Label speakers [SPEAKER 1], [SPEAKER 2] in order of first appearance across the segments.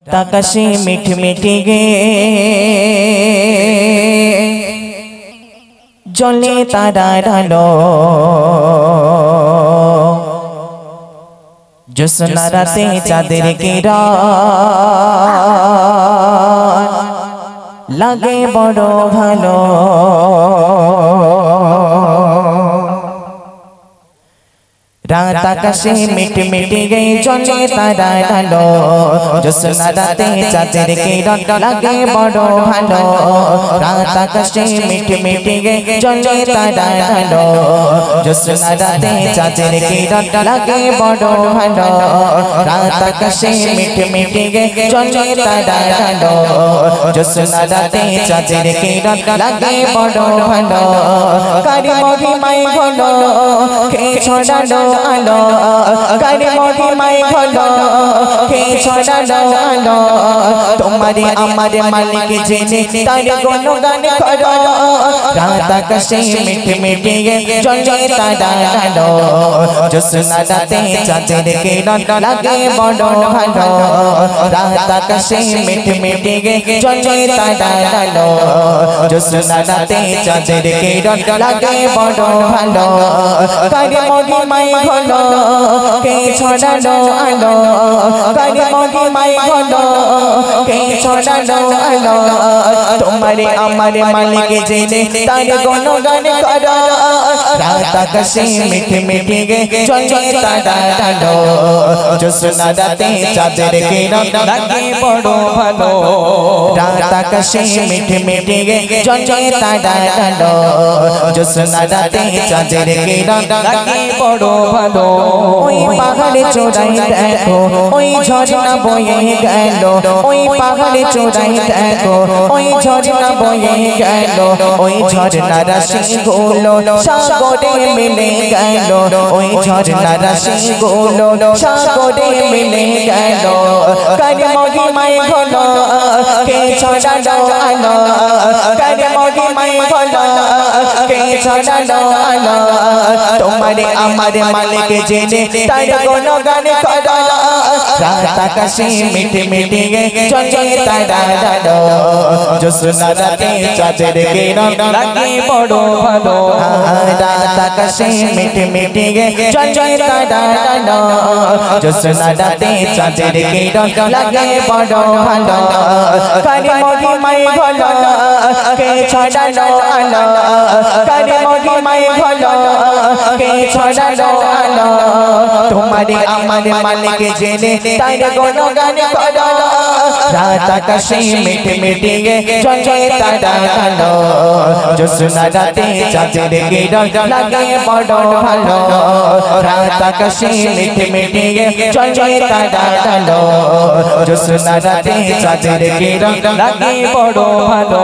[SPEAKER 1] আকাশে মিঠ মিঠে গে জলে তারার আলো জ্যোৎস্না রাতে চাঁদের কিরণ লাগে বড় ভালো রাত আকাশে মিট মিটে গে জলে তারার আলো জ্যোৎস্না রাতে চাঁদের কিরণ লাগে বড় ভালো রাত আকাশে মিট মিটে গে জলে তারার আলো জ্যোৎস্না রাতে চাঁদের কিরণ লাগে বড় ভালো রাত আকাশে মিট মিটে গে জলে তারার আলো জ্যোৎস্না রাতে চাঁদের কিরণ লাগে বড় ভালো কারি মহিমায় ঘন কে ছড়ালো আলো কারি মহিমায় ঘন কে ছড়ালো আলো তোমারে আমারে মালিক জেনে তার গুণগান করো রাত আকাশে মিট মিটে জলে তারার আলো জ্যোৎস্না রাতে চাঁদের কিরণ লাগে বড় ভালো রাত আকাশে মিট মিটে জলে তারার আলো জ্যোৎস্না রাতে চাঁদের কিরণ লাগে বড় ভালো কারি মহিমায় ঘন কে ছড়ালো আলো কারি মহিমায় ঘন কে ছড়ালো আলো তোমারে আমারে মালিক জেনে তার গুণগান করো রাত আকাশে মিট মিটে জলে তারার আলো জ্যোৎস্না রাতে চাঁদের কিরণ লাগে বড় ভালো রাত আকাশে মিট মিটে জলে তারার আলো জ্যোৎস্না রাতে চাঁদের কিরণ লাগে বড় ভালো ওই পাহাড়ে চড়াই দেখো ওই ঝর্ণা বয়ে গেল ওই পাহাড়ে চড়াই দেখো ওই ঝর্ণা বয়ে গেল ওই ঝর্ণা রাশি গুলো সাগরে মিলে গেল ওই ঝর্ণা রাশি গুলো সাগরে মিলে গেল কারি মহিমায় ঘন কে ছড়ালো আলো কারি মহিমায় ঘন কে ছড়ালো আলো তোমারে আমারে মালিক জেনে তার গুণগান করো রাত আকাশে মিট মিটে জলে তারার আলো জ্যোৎস্না রাতে চাঁদের কিরণ লাগে বড় ভালো রাত আকাশে মিট মিটে জলে তারার আলো জ্যোৎস্না রাতে চাঁদের কিরণ লাগে বড় ভালো কারি মহিমায় ঘন কে ছড়ালো আলো কারি মহিমায় ঘন কে ছড়ালো আলো তোমারে আমারে মালিক জেনে তার গুণগান করো রাত আকাশে মিট মিটে জলে তারার আলো জ্যোৎস্না রাতে চাঁদের কিরণ লাগে বড় ভালো রাত আকাশে মিট মিটে জলে তারার আলো জ্যোৎস্না রাতে চাঁদের কিরণ লাগে বড় ভালো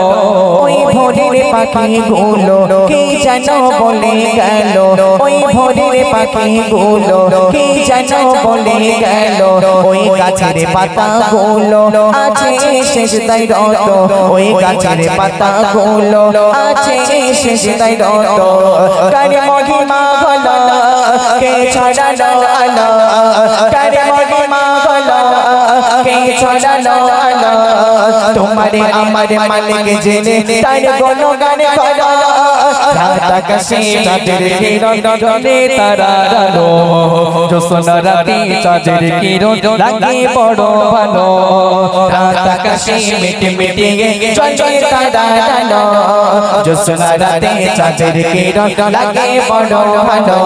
[SPEAKER 1] ওই ভোরের পাখি গুলো কি যেন বলে গেল ওই ভোরের পাখি গুলো কি যেন বলে গেল ওই গাছের পাতা গুলো আছে সেজদায় রত ওই গাছের পাতা গুলো আছে সেজদায় রত কারি মহিমা ঘন কে ছড়ালো আলো কারি মহিমা ঘন কে ছড়ালো আলো তোমারে আমারে মালিক জেনে তার গুণগান করো রাত আকাশে চাঁদের কিরণ জলে তারার আলো জ্যোৎস্না রাতে চাঁদের কিরণ লাগে বড় ভালো রাত আকাশে মিট মিটে জলে তারার আলো জ্যোৎস্না রাতে চাঁদের কিরণ লাগে বড় ভালো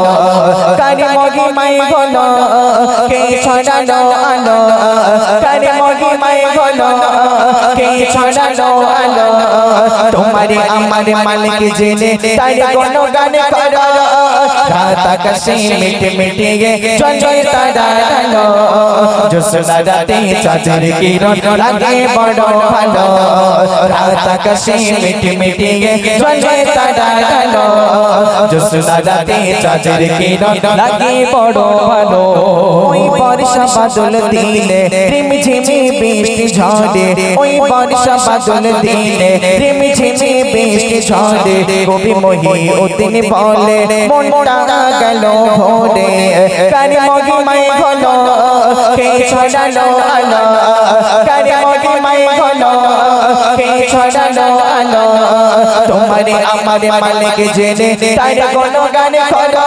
[SPEAKER 1] কারি মহিমায় ঘন কে ছড়ালো আলো কারি মহিমায় ঘন কে ছড়ালো আলো তোমারে আমারে মালিক জেনে তার গুণগান করো রাত আকাশে মিট মিটে জলে তারার আলো জ্যোৎস্না রাতে চাঁদের কিরণ লাগে বড় ভালো রাত আকাশে মিট মিটে জলে তারার আলো জ্যোৎস্না রাতে চাঁদের কিরণ লাগে বড় ভালো ওই বর্ষা বাদল দিলে রিমঝিমি বৃষ্টি ঝরে ওই বর্ষা বাদল দিলে রিমঝিমি বৃষ্টি ঝরে কবি মহিউদ্দিন বলে মনটা গেল ভোরে কারি মহিমায় ঘন কে ছড়ালো আলো কারি ছড়ানো আলো তোমারে আমারে মালিক জেনে তার কোনো গান করো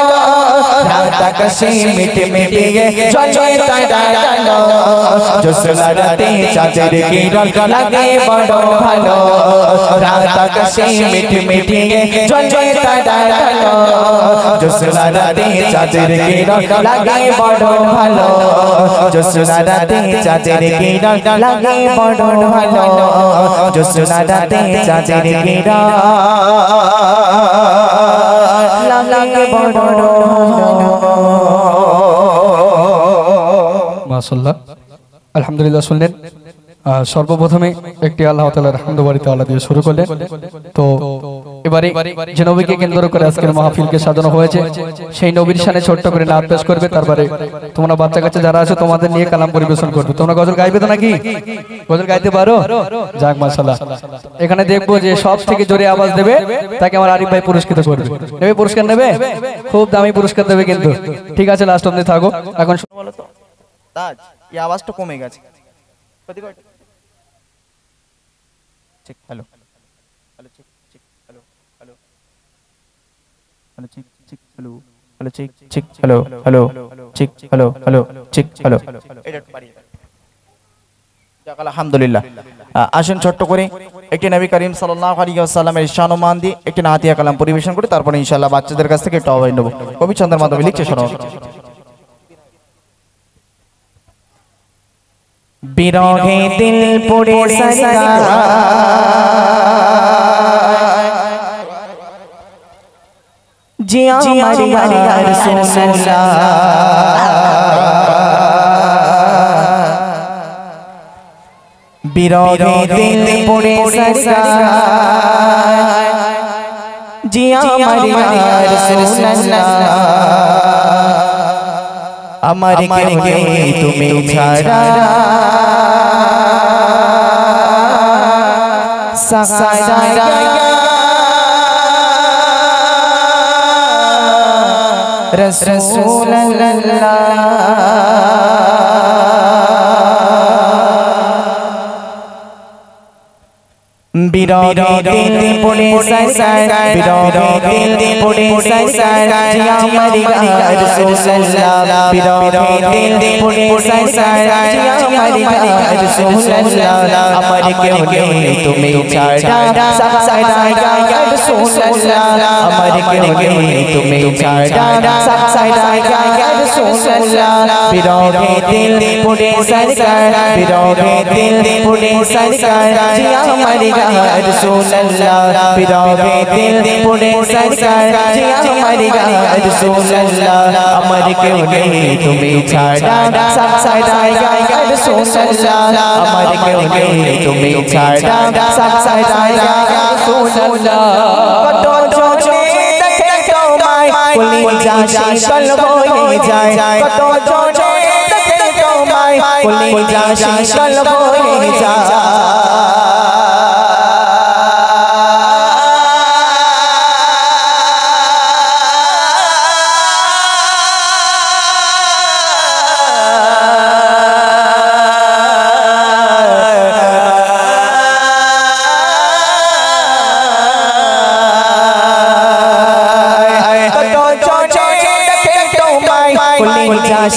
[SPEAKER 1] রাত আকাশে মিটে মিটে জ্বলে তারা আলো জোছনা রাতে চাঁদের কিরণ লাগে বড় ভালো রাত আকাশে মিটে মিটে জ্বলে তারা আলো জোছনা রাতে চাঁদের কিরণ লাগে বড় ভালো জোছনা রাতে চাঁদের কিরণ লাগে বড় ভালো জোছনা রাতে চাঁদের কিরণ লাগে বড় ভালো
[SPEAKER 2] মাশাআল্লাহ আলহামদুলিল্লাহ শুনলেন সর্বপ্রথমে একটি আল্লাহ তাআলার হামদ বাড়ি তাআলা দিয়ে শুরু করলেন তো এবারে যে নবীকে কেন্দ্র করে আজকের মাহফিলকে সাজানো হয়েছে সেই নবীর শানে ছোট্ট করে নাত পেশ করবে তারপরে তোমরা বাচ্চা কাচ্চা যারা আছো তোমাদের নিয়ে কালাম পরিবেশন করবে তোমরা গজল গাইবে তো নাকি গজল গাইতে পারো যাক মাশাআল্লাহ এখানে দেখবো যে সব থেকে জোরে আওয়াজ দেবে তাকে আমার আরিফ ভাই পুরস্কৃত করবে নেবে পুরস্কার নেবে খুব দামি পুরস্কার দেবে কিন্তু ঠিক আছে লাস্ট অবধি থাকো এখন
[SPEAKER 1] বলো তো তাজ এই আওয়াজটা কমে গেছে ঠিক হ্যালো হ্যালো ঠিক ঠিক হ্যালো হ্যালো হ্যালো ঠিক ঠিক হ্যালো হ্যালো ঠিক ঠিক হ্যালো হ্যালো ঠিক হ্যালো হ্যালো ঠিক হ্যালো এটা একটু বাড়িয়ে দাও যাক আলহামদুলিল্লাহ আসুন ছোট্ট করে একটি নবী করিম সাল্লাল্লাহু আলাইহি ওয়াসাল্লামের শান ও মান দিয়ে একটি নাতিয়া কালাম পরিবেশন করে তারপরে ইনশাআল্লাহ বাচ্চাদের কাছ থেকে একটু আওয়াজ নেব কবি চন্দ্রের মাধ্যমে লিখছে শোনো বিরহে দিল পড়ে সরকার জিয়া মারিয়া রাসূলুল্লাহ বিরহে দিল পড়ে সরকার জিয়া মারিয়া রাসূলুল্লাহ আমার কে তুমি ছাড়া সাহারা রাসূলুল্লাহ বিরহে দিল পড়ে সরকার বিরহে দিল পড়ে সরকার জিয়া মারিয়া রাসূলুল্লাহ বিরহে দিল পড়ে সরকার জিয়া মারিয়া রাসূলুল্লাহ আমার কেউ নেই তুমি ছাড়া সাহারা রাসূলুল্লাহ আমার কেউ নেই তুমি ছাড়া সাহারা রাসূলুল্লাহ বিরহে দিল পড়ে সরকার বিরহে দিল পড়ে সরকার জিয়া মারিয়া রাসূলুল্লাহ বিরহে দিল পড়ে সরকার জিয়া মারিয়া রাসূলুল্লাহ আমার কেউ নেই তুমি ছাড়া সাহারা রাসূলুল্লাহ আমার কেউ নেই তুমি ছাড়া সাহারা রাসূলুল্লাহ কত জোরে দেখে তোমায় কলিজা শীতল হয়ে যায় কত জোরে দেখে তোমায় কলিজা শীতল হয়ে যায়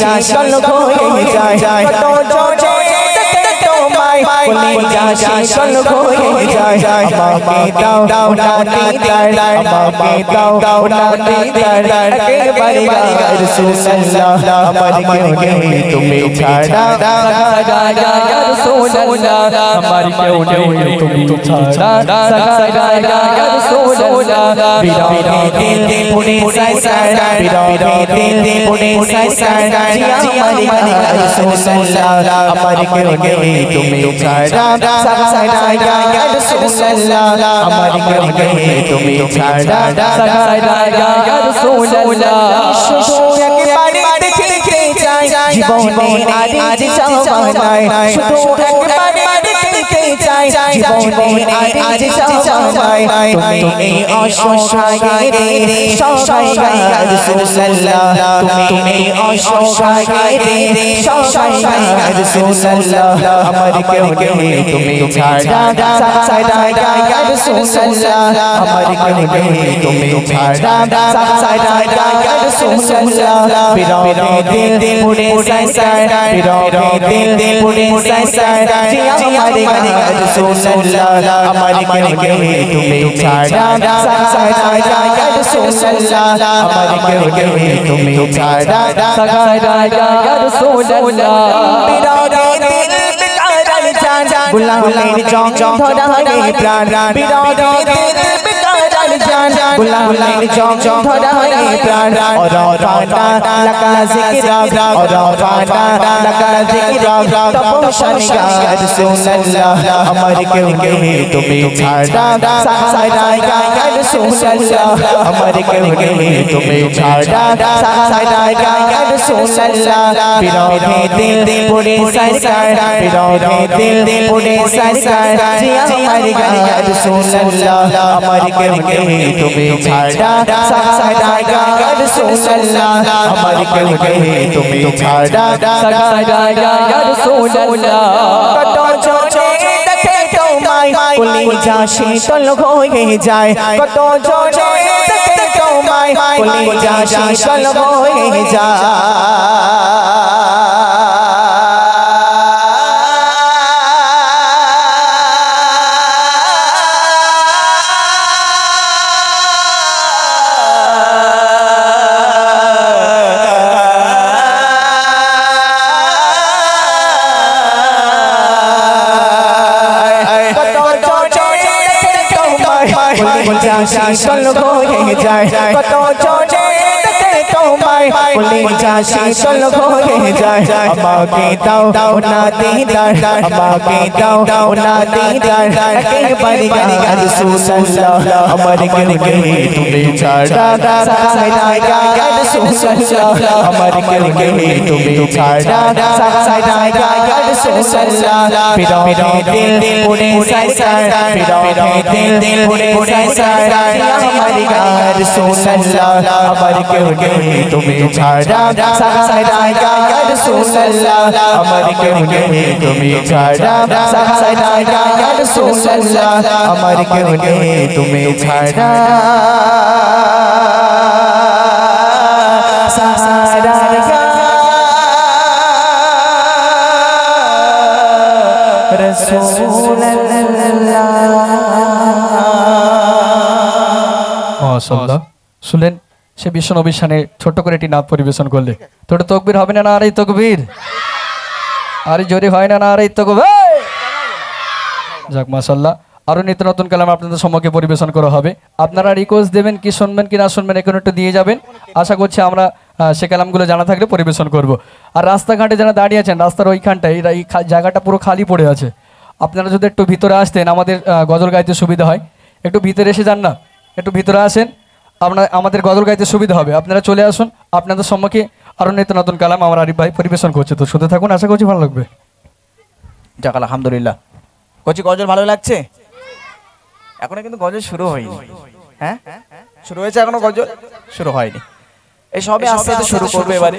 [SPEAKER 1] শীতল হয়ে যায় কত জোরে দেখে তোমায় কলিজা শীতল হয়ে যায় আমাকে দাও নাতি তার আমাকে দাও নাতি তার একেবারে রাসূলুল্লাহ আমার কেউ নেই তুমি ছাড়া রাসূলুল্লাহ আমার কেউ নেই তুমি ছাড়া রাসূলুল্লাহ বিরহে দিল পড়ে সরকার বিরহে দিল পড়ে সরকার জিয়া মারিয়া রাসূলুল্লাহ আমার কেউ নেই তুমি ছাড়া সাহারা রাসূলুল্লাহ আমার কেউ নেই তুমি ছাড়া সাহারা রাসূলুল্লাহ শুধু একবার দেখতে চাই জীবনে আর চাওয়া নাই শুধু একবার দেখতে চাই জীবনে আজ চাওয়ায় তুমি অসহায় রে সহায় রাসূলুল্লাহ তুমি অসহায় রে সহায় রাসূলুল্লাহ আমার কেউ নেই তুমি ছাড়া সহায় রাসূলুল্লাহ আমার কেউ নেই তুমি ছাড়া সহায় রাসূলুল্লাহ বিরোধী দিল পুরে সাইসার বিরোধী দিল পুরে সাইসার জি আমার রাসূলুল্লাহ আমার কেউ নেই তুমি ছাড়া সহায় রাসূলুল্লাহ আমার কেউ নেই তুমি ছাড়া সহায় রাসূলুল্লাহ বিরোধী দিল বেকার জান গুলামের জং ধরা রে প্রাণ বিরোধী দিল বেকার জান গুলামের জং ধরা রে প্রাণ और फाना लका जिक्र और फाना लका जिक्र तब शनिया रसूलुल्लाह अमर के तुम्हें छाड़ा सहारा रसूलुल्लाह अमर के तुम्हें छाड़ा सहारा रसूलुल्लाह बिरोधे दिल पुरे साइसार बिरोधे दिल पुरे साइसार जी अमर रसूलुल्लाह अमर के तुम्हें छाड़ा सहारा रसूलुल्लाह अमर के तुम्हें छाड़ा सहारा रसूलुल्लाह कतो जोड़े देखे তোমায় কলিজা শীতল হয়ে যায় কতো জোরে দেखे তোমায় কলিজা শীতল হয়ে যায় শীতল হয়ে যায় কত জোরে দেখে তোমায় কলিজা শীতল হয়ে যায় আমাকে দাও না দিদার আমাকে দাও না দিদার একেবারে ইয়া রাসূলুল্লাহ আমার কে তুমি ছাড়া সহায় রাসূলুল্লাহ আমার কে তুমি ছাড়া সহায় রাসূলুল্লাহ বিরোধী দিল পুরে সাইসার বিরোধী দিল পুরে সাইসার আমার রাসূলুল্লাহ আমার কেউ নেই তুমি ছাড়া সহায় রাসূলুল্লাহ আমার কেউ নেই তুমি ছাড়া সহায় রাসূলুল্লাহ আমার কেউ নেই তুমি ছাড়া
[SPEAKER 2] মাশাআল্লাহ শুনলেন সে বিশ্বনবীর শানে ছোট করে একটি নাত পরিবেশন করলে তো তাকবীর হবে না আরে তাকবীর আরে জোরে হয় না আরে তাকবীর যাক মাশাআল্লাহ আরো নিত্য নতুন কালাম আপনাদের সম্মুখে পরিবেশন করা হবে আপনারা রিকোয়েস্ট দেবেন কি শুনবেন কি না শুনবেন এখন একটু দিয়ে যাবেন আশা করছি আমরা সে কালামগুলো জানা থাকলে পরিবেশন করব আর রাস্তাঘাটে যারা দাঁড়িয়ে আছেন রাস্তার ওইখানটায় এই জায়গাটা পুরো খালি পড়ে আছে আপনারা যদি একটু ভিতরে আসতেন আমাদের গজল গাইতে সুবিধা হয় একটু ভিতরে এসে যান না একটু ভিতরে আসেন আমাদের গজল গাইতে সুবিধা হবে আপনারা চলে আসুন আপনাদের সম্মুখে আরো নিত্য নতুন কালাম আমার আরিফ ভাই পরিবেশন করছে তো শুনতে থাকুন আশা করছি ভালো লাগবে
[SPEAKER 1] যাক আলহামদুলিল্লাহ কোচি গজল ভালো লাগছে এখনো কিন্তু গজল শুরু হয়নি হ্যাঁ শুরু হয়েছে এখনো গজল শুরু হয়নি এই সবে আস্তে আস্তে শুরু করবে এবারে